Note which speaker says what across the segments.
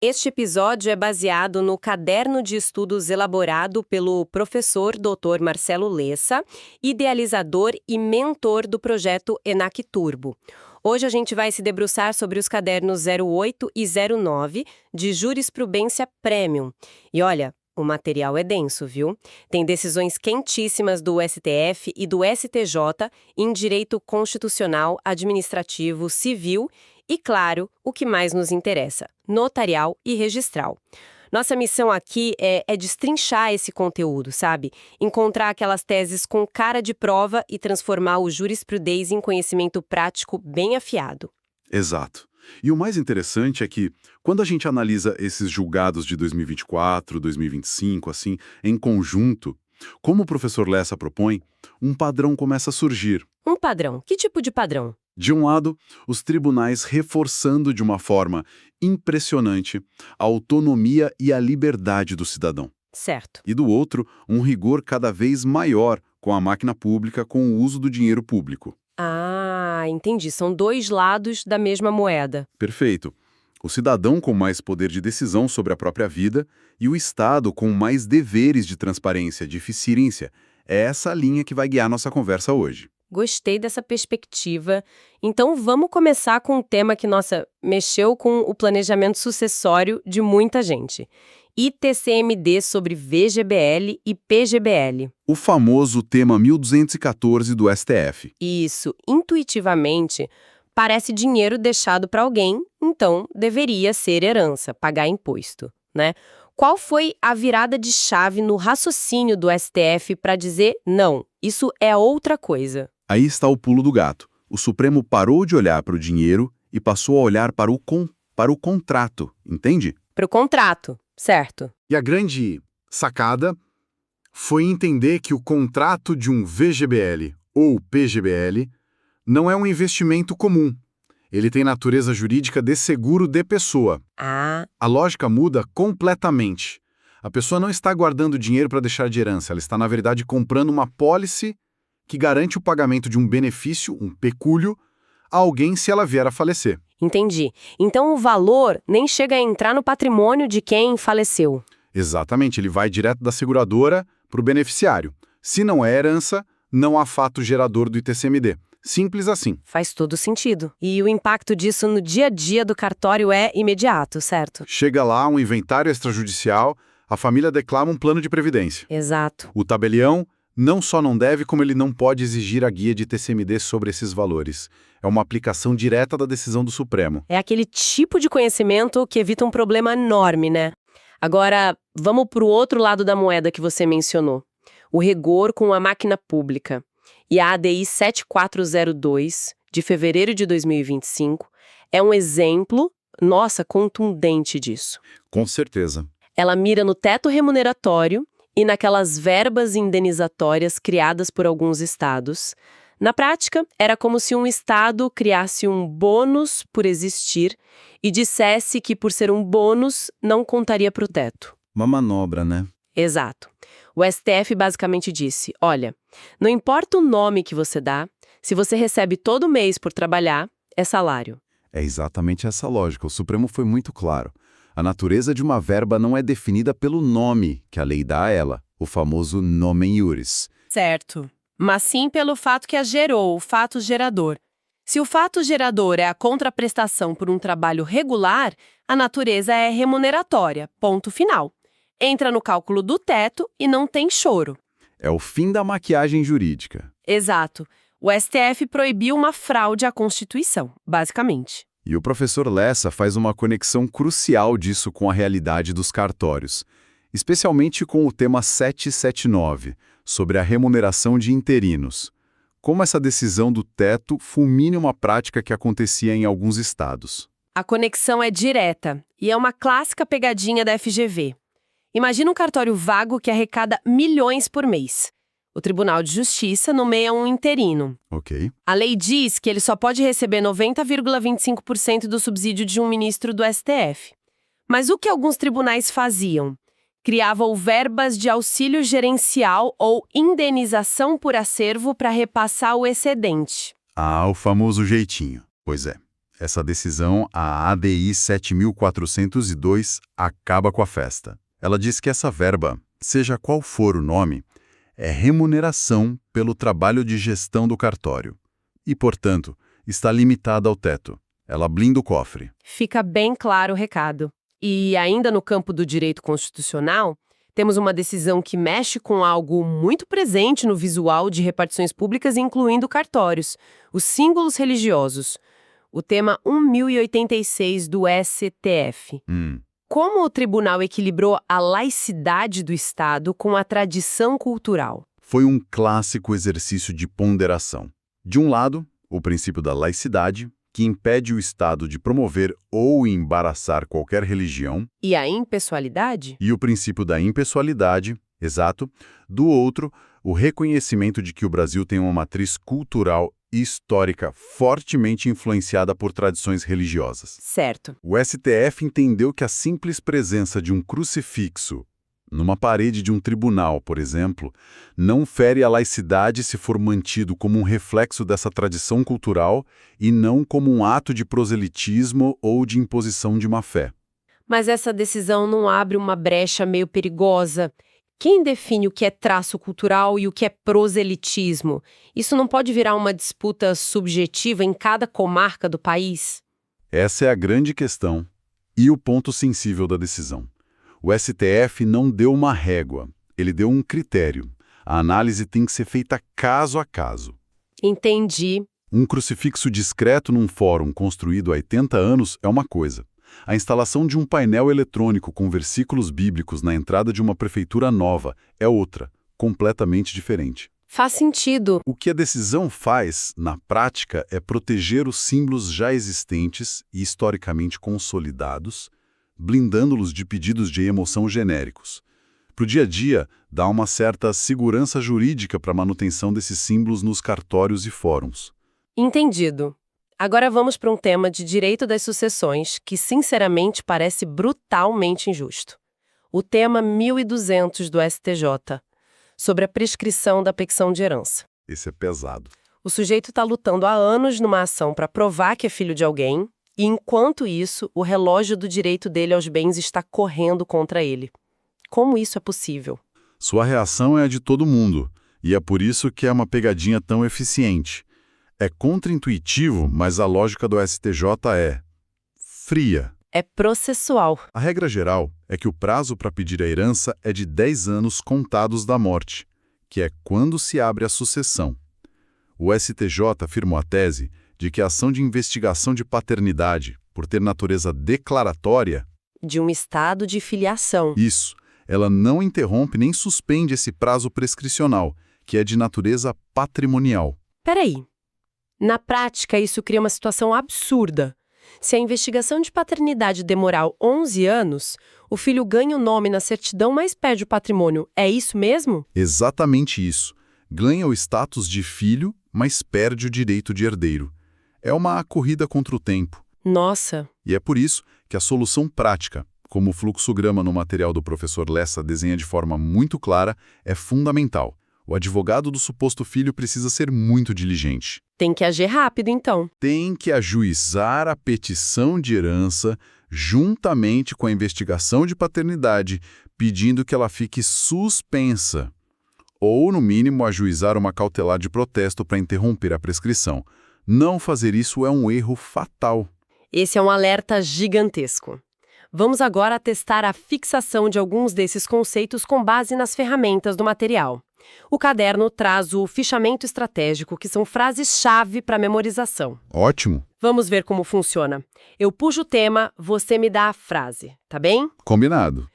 Speaker 1: Este episódio é baseado no caderno de estudos elaborado pelo professor Dr. Marcelo Lessa, idealizador e mentor do projeto ENAC Turbo. Hoje a gente vai se debruçar sobre os cadernos 08 e 09 de Jurisprudência Premium. E olha, o material é denso, viu? Tem decisões quentíssimas do STF e do STJ em direito constitucional, administrativo, civil e, claro, o que mais nos interessa, notarial e registral. Nossa missão aqui é destrinchar esse conteúdo, sabe? Encontrar aquelas teses com cara de prova e transformar o jurisprudência em conhecimento prático bem afiado.
Speaker 2: Exato. E o mais interessante é que, quando a gente analisa esses julgados de 2024, 2025, assim, em conjunto, como o professor Lessa propõe, um padrão começa a surgir.
Speaker 1: Um padrão. Que tipo de padrão?
Speaker 2: De um lado, os tribunais reforçando de uma forma impressionante a autonomia e a liberdade do cidadão.
Speaker 1: Certo.
Speaker 2: E do outro, um rigor cada vez maior com a máquina pública com o uso do dinheiro público.
Speaker 1: Ah, entendi. São dois lados da mesma moeda.
Speaker 2: Perfeito. O cidadão com mais poder de decisão sobre a própria vida e o Estado com mais deveres de transparência, de eficiência. É essa a linha que vai guiar nossa conversa hoje.
Speaker 1: Gostei dessa perspectiva. Então vamos começar com um tema que, mexeu com o planejamento sucessório de muita gente. ITCMD sobre VGBL e PGBL.
Speaker 2: O famoso tema 1214 do STF.
Speaker 1: Isso, intuitivamente, parece dinheiro deixado para alguém, então deveria ser herança, pagar imposto, né? Qual foi a virada de chave no raciocínio do STF para dizer não, isso é outra coisa?
Speaker 2: Aí está o pulo do gato. O Supremo parou de olhar para o dinheiro e passou a olhar para o contrato, entende?
Speaker 1: Para o contrato, certo.
Speaker 3: E a grande sacada foi entender que o contrato de um VGBL ou PGBL não é um investimento comum. Ele tem natureza jurídica de seguro de pessoa.
Speaker 1: Ah,
Speaker 3: A lógica muda completamente. A pessoa não está guardando dinheiro para deixar de herança, ela está, na verdade, comprando uma pólice que garante o pagamento de um benefício, um pecúlio, a alguém se ela vier a falecer.
Speaker 1: entendi. Então o valor nem chega a entrar no patrimônio de quem faleceu.
Speaker 3: Exatamente, ele vai direto da seguradora para o beneficiário. Se não é herança, não há fato gerador do ITCMD. Simples assim.
Speaker 1: Faz todo sentido. E o impacto disso no dia a dia do cartório é imediato, certo?
Speaker 3: Chega lá um inventário extrajudicial, a família declara um plano de previdência.
Speaker 1: Exato.
Speaker 3: O tabelião não só não deve, como ele não pode exigir a guia de ITCMD sobre esses valores. É uma aplicação direta da decisão do Supremo.
Speaker 1: É aquele tipo de conhecimento que evita um problema enorme, né? Agora, vamos para o outro lado da moeda que você mencionou. O rigor com a máquina pública. E a ADI 7402, de fevereiro de 2025, é um exemplo, contundente disso.
Speaker 2: Com certeza.
Speaker 1: Ela mira no teto remuneratório e naquelas verbas indenizatórias criadas por alguns estados. Na prática, era como se um estado criasse um bônus por existir e dissesse que, por ser um bônus, não contaria para o teto.
Speaker 2: Uma manobra, né?
Speaker 1: Exato. O STF basicamente disse, olha, não importa o nome que você dá, se você recebe todo mês por trabalhar, é salário.
Speaker 2: É exatamente essa lógica. O Supremo foi muito claro. A natureza de uma verba não é definida pelo nome que a lei dá a ela, o famoso nomen iuris.
Speaker 1: Certo. Mas sim pelo fato que a gerou, o fato gerador. Se o fato gerador é a contraprestação por um trabalho regular, a natureza é remuneratória, ponto final. Entra no cálculo do teto e não tem choro.
Speaker 2: É o fim da maquiagem jurídica.
Speaker 1: Exato. O STF proibiu uma fraude à Constituição, basicamente.
Speaker 2: E o professor Lessa faz uma conexão crucial disso com a realidade dos cartórios, especialmente com o tema 779, sobre a remuneração de interinos. Como essa decisão do teto fulmina uma prática que acontecia em alguns estados.
Speaker 1: A conexão é direta e é uma clássica pegadinha da FGV. Imagina um cartório vago que arrecada milhões por mês. O Tribunal de Justiça nomeia um interino.
Speaker 2: Ok.
Speaker 1: A lei diz que ele só pode receber 90,25% do subsídio de um ministro do STF. Mas o que alguns tribunais faziam? Criavam verbas de auxílio gerencial ou indenização por acervo para repassar o excedente.
Speaker 2: Ah, o famoso jeitinho. Pois é. Essa decisão, a ADI 7402, acaba com a festa. Ela diz que essa verba, seja qual for o nome, é remuneração pelo trabalho de gestão do cartório. E, portanto, está limitada ao teto. Ela blinda o cofre.
Speaker 1: Fica bem claro o recado. E ainda no campo do direito constitucional, temos uma decisão que mexe com algo muito presente no visual de repartições públicas, incluindo cartórios, os símbolos religiosos. O tema 1086 do STF. Como o tribunal equilibrou a laicidade do Estado com a tradição cultural?
Speaker 2: Foi um clássico exercício de ponderação. De um lado, o princípio da laicidade, que impede o Estado de promover ou embaraçar qualquer religião.
Speaker 1: E a impessoalidade?
Speaker 2: E o princípio da impessoalidade, exato. Do outro, o reconhecimento de que o Brasil tem uma matriz cultural e histórica fortemente influenciada por tradições religiosas.
Speaker 1: Certo.
Speaker 2: O STF entendeu que a simples presença de um crucifixo numa parede de um tribunal, por exemplo, não fere a laicidade se for mantido como um reflexo dessa tradição cultural e não como um ato de proselitismo ou de imposição de má fé.
Speaker 1: Mas essa decisão não abre uma brecha meio perigosa? Quem define o que é traço cultural e o que é proselitismo? Isso não pode virar uma disputa subjetiva em cada comarca do país?
Speaker 2: Essa é a grande questão e o ponto sensível da decisão. O STF não deu uma régua, ele deu um critério. A análise tem que ser feita caso a caso.
Speaker 1: Entendi.
Speaker 2: Um crucifixo discreto num fórum construído há 80 anos é uma coisa. A instalação de um painel eletrônico com versículos bíblicos na entrada de uma prefeitura nova é outra, completamente diferente.
Speaker 1: Faz sentido.
Speaker 2: O que a decisão faz, na prática, é proteger os símbolos já existentes e historicamente consolidados, blindando-los de pedidos de emoção genéricos. Para o dia a dia, dá uma certa segurança jurídica para a manutenção desses símbolos nos cartórios e fóruns.
Speaker 1: Entendido. Agora vamos para um tema de direito das sucessões que, sinceramente, parece brutalmente injusto. O tema 1200 do STJ, sobre a prescrição da petição de herança.
Speaker 2: Esse é pesado.
Speaker 1: O sujeito está lutando há anos numa ação para provar que é filho de alguém, e enquanto isso, o relógio do direito dele aos bens está correndo contra ele. Como isso é possível?
Speaker 2: Sua reação é a de todo mundo, e é por isso que é uma pegadinha tão eficiente. É contraintuitivo, mas a lógica do STJ é fria.
Speaker 1: É processual.
Speaker 2: A regra geral é que o prazo para pedir a herança é de 10 anos contados da morte, que é quando se abre a sucessão. O STJ afirmou a tese de que a ação de investigação de paternidade, por ter natureza declaratória,
Speaker 1: de um estado de filiação.
Speaker 2: Isso, ela não interrompe nem suspende esse prazo prescricional, que é de natureza patrimonial.
Speaker 1: Peraí. Na prática, isso cria uma situação absurda. Se a investigação de paternidade demorar 11 anos, o filho ganha o nome na certidão, mas perde o patrimônio. É isso mesmo?
Speaker 2: Exatamente isso. Ganha o status de filho, mas perde o direito de herdeiro. É uma corrida contra o tempo.
Speaker 1: Nossa!
Speaker 2: E é por isso que a solução prática, como o fluxograma no material do professor Lessa desenha de forma muito clara, é fundamental. O advogado do suposto filho precisa ser muito diligente.
Speaker 1: Tem que agir rápido, então.
Speaker 2: Tem que ajuizar a petição de herança juntamente com a investigação de paternidade, pedindo que ela fique suspensa. Ou, no mínimo, ajuizar uma cautelar de protesto para interromper a prescrição. Não fazer isso é um erro fatal.
Speaker 1: Esse é um alerta gigantesco. Vamos agora testar a fixação de alguns desses conceitos com base nas ferramentas do material. O caderno traz o fichamento estratégico, que são frases-chave para memorização.
Speaker 2: Ótimo.
Speaker 1: Vamos ver como funciona. Eu puxo o tema, você me dá a frase, tá bem?
Speaker 2: Combinado.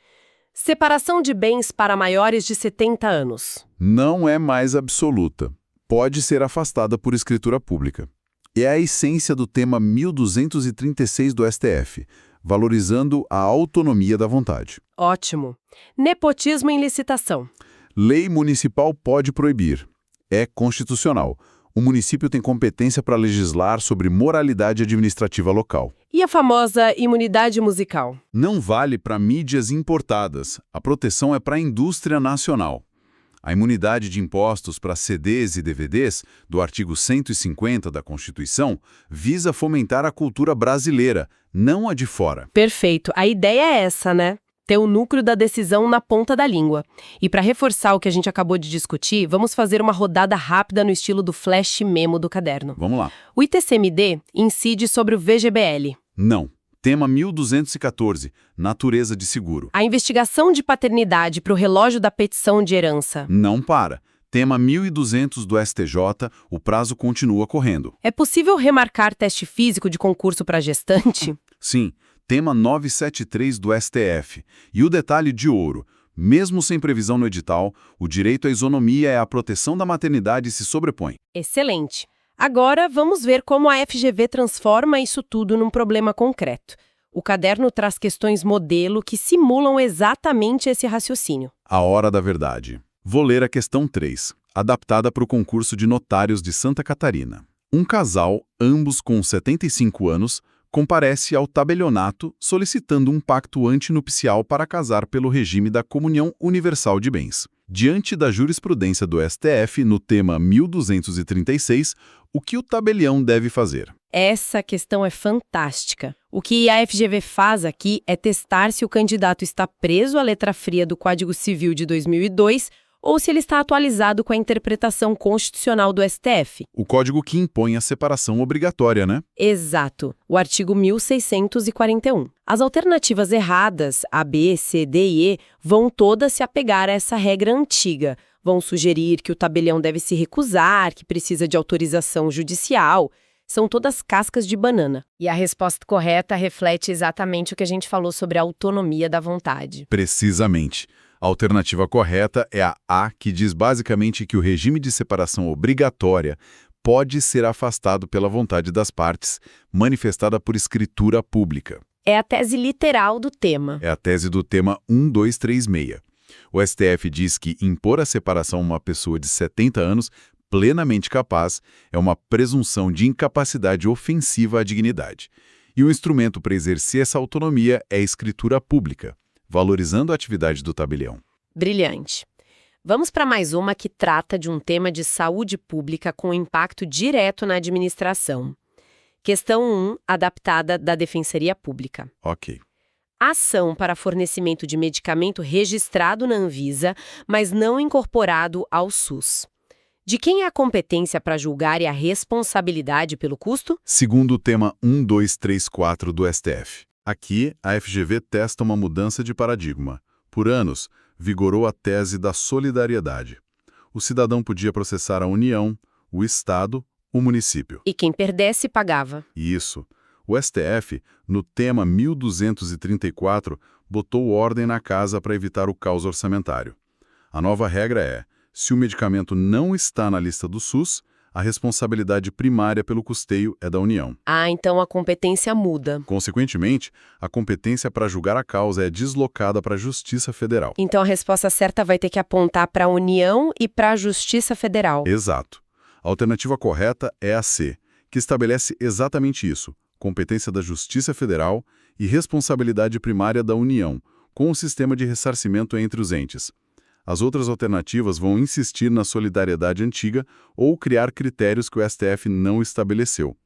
Speaker 1: Separação de bens para maiores de 70 anos.
Speaker 2: Não é mais absoluta. Pode ser afastada por escritura pública. É a essência do tema 1236 do STF, valorizando a autonomia da vontade.
Speaker 1: Ótimo. Nepotismo em licitação.
Speaker 2: Lei municipal pode proibir. É constitucional. O município tem competência para legislar sobre moralidade administrativa local.
Speaker 1: E a famosa imunidade musical?
Speaker 2: Não vale para mídias importadas. A proteção é para a indústria nacional. A imunidade de impostos para CDs e DVDs, do artigo 150 da Constituição, visa fomentar a cultura brasileira, não a de fora.
Speaker 1: Perfeito. A ideia é essa, né? Ter o núcleo da decisão na ponta da língua. E para reforçar o que a gente acabou de discutir, vamos fazer uma rodada rápida no estilo do flash memo do caderno.
Speaker 2: Vamos lá.
Speaker 1: O ITCMD incide sobre o VGBL.
Speaker 2: Não. Tema 1214, natureza de seguro.
Speaker 1: A investigação de paternidade para o relógio da petição de herança.
Speaker 2: Não para. Tema 1200 do STJ, o prazo continua correndo.
Speaker 1: É possível remarcar teste físico de concurso para gestante?
Speaker 2: Sim. Tema 973 do STF. E o detalhe de ouro. Mesmo sem previsão no edital, o direito à isonomia e à proteção da maternidade se sobrepõe.
Speaker 1: Excelente. Agora, vamos ver como a FGV transforma isso tudo num problema concreto. O caderno traz questões modelo que simulam exatamente esse raciocínio.
Speaker 2: A hora da verdade. Vou ler a questão 3, adaptada para o concurso de notários de Santa Catarina. Um casal, ambos com 75 anos, comparece ao tabelionato solicitando um pacto antinupcial para casar pelo regime da comunhão universal de bens. Diante da jurisprudência do STF, no tema 1236, o que o tabelião deve fazer?
Speaker 1: Essa questão é fantástica. O que a FGV faz aqui é testar se o candidato está preso à letra fria do Código Civil de 2002 ou se ele está atualizado com a interpretação constitucional do STF.
Speaker 2: O código que impõe a separação obrigatória, né?
Speaker 1: Exato, o artigo 1641. As alternativas erradas, A, B, C, D e E, vão todas se apegar a essa regra antiga. Vão sugerir que o tabelião deve se recusar, que precisa de autorização judicial. São todas cascas de banana. E a resposta correta reflete exatamente o que a gente falou sobre a autonomia da vontade.
Speaker 2: Precisamente. A alternativa correta é a, que diz basicamente que o regime de separação obrigatória pode ser afastado pela vontade das partes, manifestada por escritura pública.
Speaker 1: É a tese literal do tema.
Speaker 2: É a tese do tema 1236. O STF diz que impor a separação a uma pessoa de 70 anos, plenamente capaz, é uma presunção de incapacidade ofensiva à dignidade. E o instrumento para exercer essa autonomia é a escritura pública, valorizando a atividade do tabelião.
Speaker 1: Brilhante. Vamos para mais uma que trata de um tema de saúde pública com impacto direto na administração. Questão 1, adaptada da Defensoria Pública.
Speaker 2: Ok.
Speaker 1: Ação para fornecimento de medicamento registrado na Anvisa, mas não incorporado ao SUS. De quem é a competência para julgar e a responsabilidade pelo custo?
Speaker 2: Segundo o tema 1234 do STF. Aqui, a FGV testa uma mudança de paradigma. Por anos, vigorou a tese da solidariedade. O cidadão podia processar a União, o Estado, o município.
Speaker 1: E quem perdesse, pagava.
Speaker 2: Isso. O STF, no tema 1234, botou ordem na casa para evitar o caos orçamentário. A nova regra é: se o medicamento não está na lista do SUS, a responsabilidade primária pelo custeio é da União.
Speaker 1: Ah, então a competência muda.
Speaker 2: Consequentemente, a competência para julgar a causa é deslocada para a Justiça Federal.
Speaker 1: Então a resposta certa vai ter que apontar para a União e para a Justiça Federal.
Speaker 2: Exato. A alternativa correta é a C, que estabelece exatamente isso: competência da Justiça Federal e responsabilidade primária da União, com o sistema de ressarcimento entre os entes. As outras alternativas vão insistir na solidariedade antiga ou criar critérios que o STF não estabeleceu.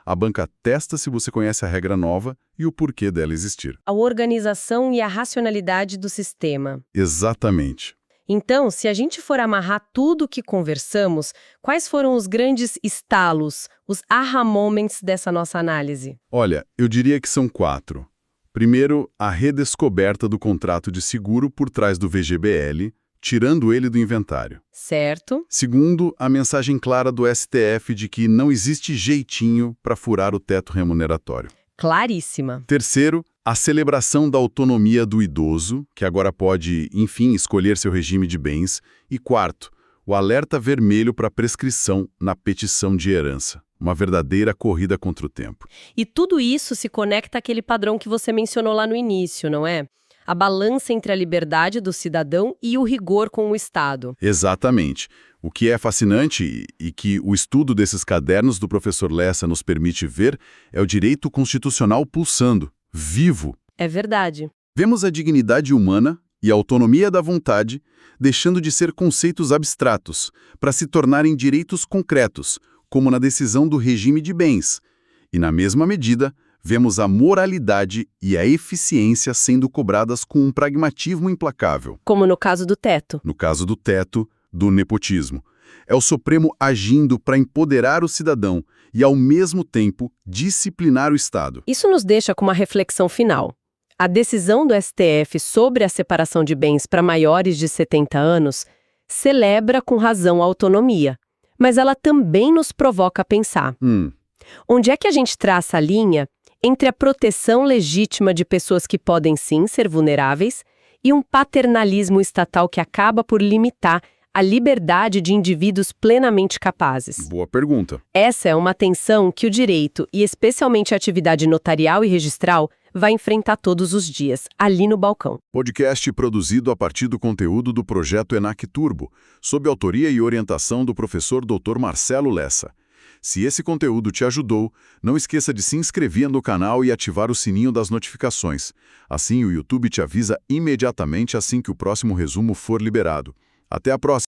Speaker 2: A banca testa se você conhece a regra nova e o porquê dela existir.
Speaker 1: A organização e a racionalidade do sistema.
Speaker 2: Exatamente.
Speaker 1: Então, se a gente for amarrar tudo o que conversamos, quais foram os grandes estalos, os aha moments dessa nossa análise?
Speaker 2: Olha, eu diria que são 4. Primeiro, a redescoberta do contrato de seguro por trás do VGBL, tirando ele do inventário.
Speaker 1: Certo.
Speaker 2: Segundo, a mensagem clara do STF de que não existe jeitinho para furar o teto remuneratório.
Speaker 1: Claríssima.
Speaker 2: Terceiro, a celebração da autonomia do idoso, que agora pode, enfim, escolher seu regime de bens. E quarto, o alerta vermelho para prescrição na petição de herança. Uma verdadeira corrida contra o tempo.
Speaker 1: E tudo isso se conecta àquele padrão que você mencionou lá no início, não é? A balança entre a liberdade do cidadão e o rigor com o Estado.
Speaker 2: Exatamente. O que é fascinante e que o estudo desses cadernos do professor Lessa nos permite ver é o direito constitucional pulsando, vivo.
Speaker 1: É verdade.
Speaker 2: Vemos a dignidade humana e autonomia da vontade, deixando de ser conceitos abstratos, para se tornarem direitos concretos, como na decisão do regime de bens. E, na mesma medida, vemos a moralidade e a eficiência sendo cobradas com um pragmatismo implacável.
Speaker 1: Como no caso do teto.
Speaker 2: No caso do teto, do nepotismo. É o Supremo agindo para empoderar o cidadão e, ao mesmo tempo, disciplinar o Estado.
Speaker 1: Isso nos deixa com uma reflexão final. A decisão do STF sobre a separação de bens para maiores de 70 anos celebra com razão a autonomia, mas ela também nos provoca a pensar. Onde é que a gente traça a linha entre a proteção legítima de pessoas que podem sim ser vulneráveis e um paternalismo estatal que acaba por limitar a liberdade de indivíduos plenamente capazes?
Speaker 2: Boa pergunta.
Speaker 1: Essa é uma tensão que o direito, e especialmente a atividade notarial e registral, vai enfrentar todos os dias, ali no balcão.
Speaker 2: Podcast produzido a partir do conteúdo do projeto ENAC Turbo, sob autoria e orientação do professor Dr. Marcelo Lessa. Se esse conteúdo te ajudou, não esqueça de se inscrever no canal e ativar o sininho das notificações. Assim, o YouTube te avisa imediatamente assim que o próximo resumo for liberado. Até a próxima!